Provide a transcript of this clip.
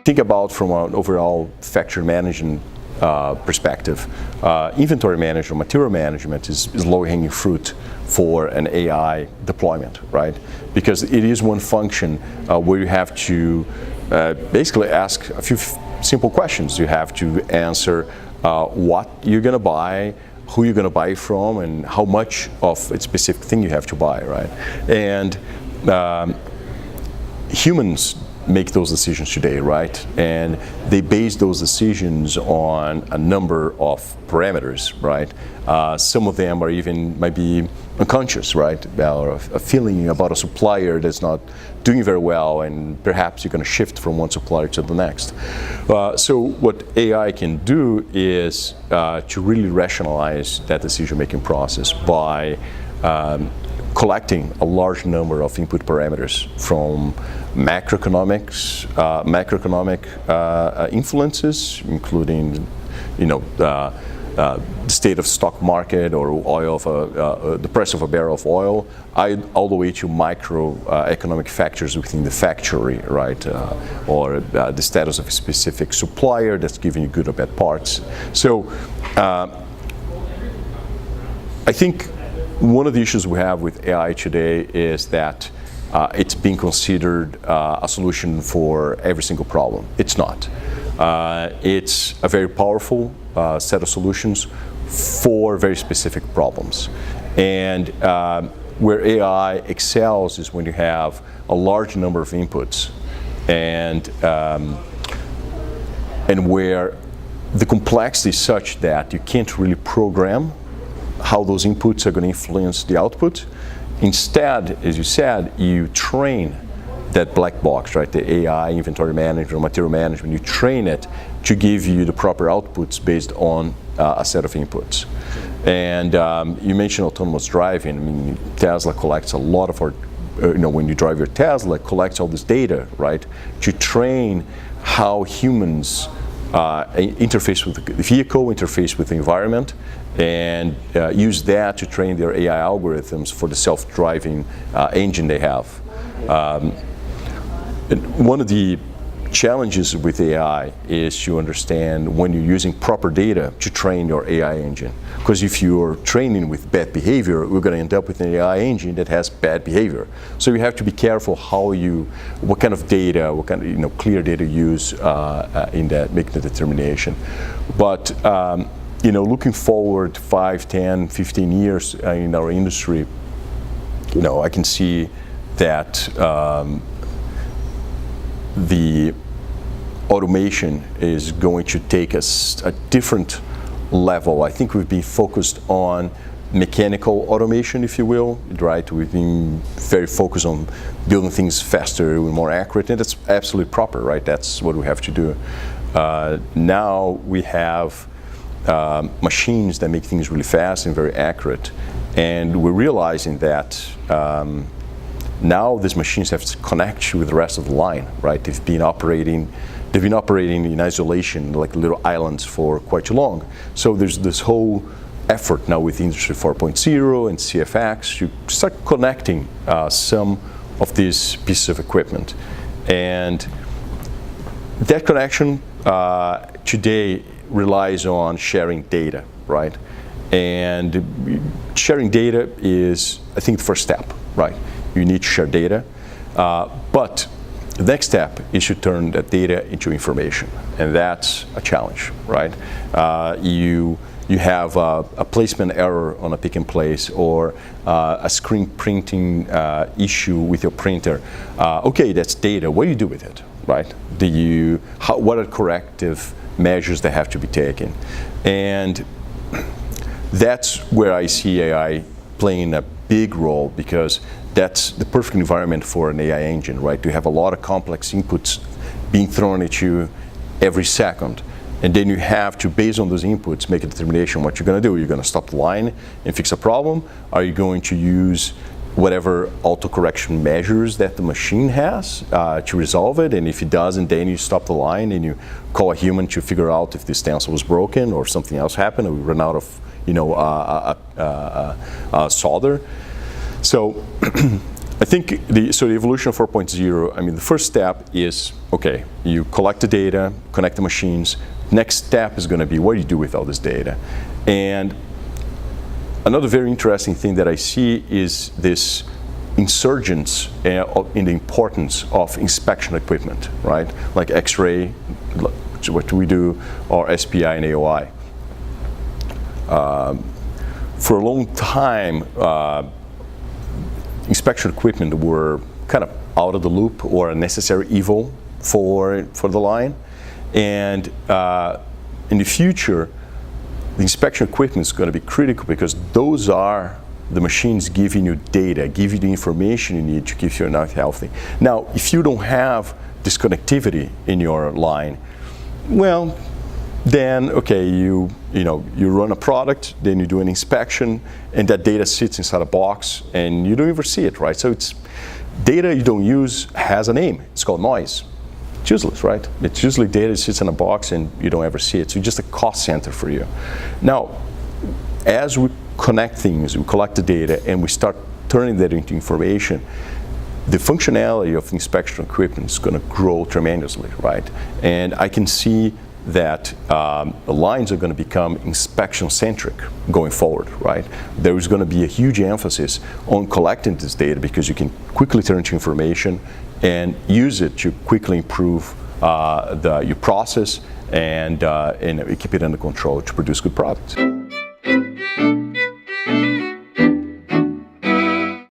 think about from an overall factory management perspective, inventory management, material management is low-hanging fruit for an AI deployment, right? Because it is one function where you have to basically ask a few simple questions. You have to answer what you're going to buy, who you're going to buy from, and how much of a specific thing you have to buy, right? And humans make those decisions today, right? And they base those decisions on a number of parameters, right? Some of them are even might be unconscious, right? Or a feeling about a supplier that's not doing very well, and perhaps you're going to shift from one supplier to the next. So what AI can do is to really rationalize that decision-making process by collecting a large number of input parameters from macroeconomic influences, including, the state of stock market or oil of the price of a barrel of oil, all the way to microeconomic factors within the factory, right? Or the status of a specific supplier that's giving you good or bad parts. So I think one of the issues we have with AI today is that it's being considered a solution for every single problem. It's not. It's a very powerful set of solutions for very specific problems. And where AI excels is when you have a large number of inputs and where the complexity is such that you can't really program how those inputs are going to influence the output. Instead, as you said, you train that black box, right? The AI, inventory management, material management, you train it to give you the proper outputs based on a set of inputs. And you mentioned autonomous driving. I mean, Tesla collects a lot of our, when you drive your Tesla, it collects all this data, right? To train how humans interface with the vehicle, interface with the environment, and use that to train their AI algorithms for the self-driving engine they have. One of the challenges with AI is to understand when you're using proper data to train your AI engine. Because if you're training with bad behavior, we're going to end up with an AI engine that has bad behavior. So you have to be careful what kind of data, what kind of clear data you use in that, making the determination. But looking forward 5, 10, 15 years in our industry, I can see that the automation is going to take us a different level. I think we've been focused on mechanical automation, if you will, right? We've been very focused on building things faster and more accurate, and that's absolutely proper, right? That's what we have to do. Now we have machines that make things really fast and very accurate, and we're realizing that now these machines have to connect with the rest of the line, right? They've been operating in isolation, like little islands, for quite too long. So there's this whole effort now with Industry 4.0 and CFX to start connecting some of these pieces of equipment. And that connection today relies on sharing data, right? And sharing data is, I think, the first step, right? You need to share data, but the next step is to turn that data into information, and that's a challenge, right? You have a placement error on a pick and place, or a screen printing issue with your printer. Okay, that's data. What do you do with it, right? What are corrective measures that have to be taken? And that's where I see AI playing a big role, because that's the perfect environment for an AI engine, right? You have a lot of complex inputs being thrown at you every second. And then you have to, based on those inputs, make a determination what you're going to do. You're going to stop the line and fix a problem? Are you going to use whatever autocorrection measures that the machine has to resolve it? And if it doesn't, then you stop the line and you call a human to figure out if the stencil was broken or something else happened, or we run out of solder. So I think the evolution of 4.0, I mean, the first step is, okay, you collect the data, connect the machines. Next step is going to be what do you do with all this data? And another very interesting thing that I see is this insurgence in the importance of inspection equipment, right? Like X-ray, which is what we do, or SPI and AOI. For a long time, inspection equipment were kind of out of the loop or a necessary evil for the line. And in the future, the inspection equipment is going to be critical because those are the machines giving you data, give you the information you need to keep your knife healthy. Now, if you don't have this connectivity in your line, well, then okay, you run a product, then you do an inspection, and that data sits inside a box, and you don't ever see it, right? So it's data you don't use has a name. It's called noise. It's useless, right? It's usually data that sits in a box, and you don't ever see it. So it's just a cost center for you. Now, as we connect things, we collect the data, and we start turning that into information, the functionality of inspection equipment is going to grow tremendously, right? And I can see that the lines are going to become inspection-centric going forward, right? There is going to be a huge emphasis on collecting this data because you can quickly turn to information and use it to quickly improve your process and keep it under control to produce good products.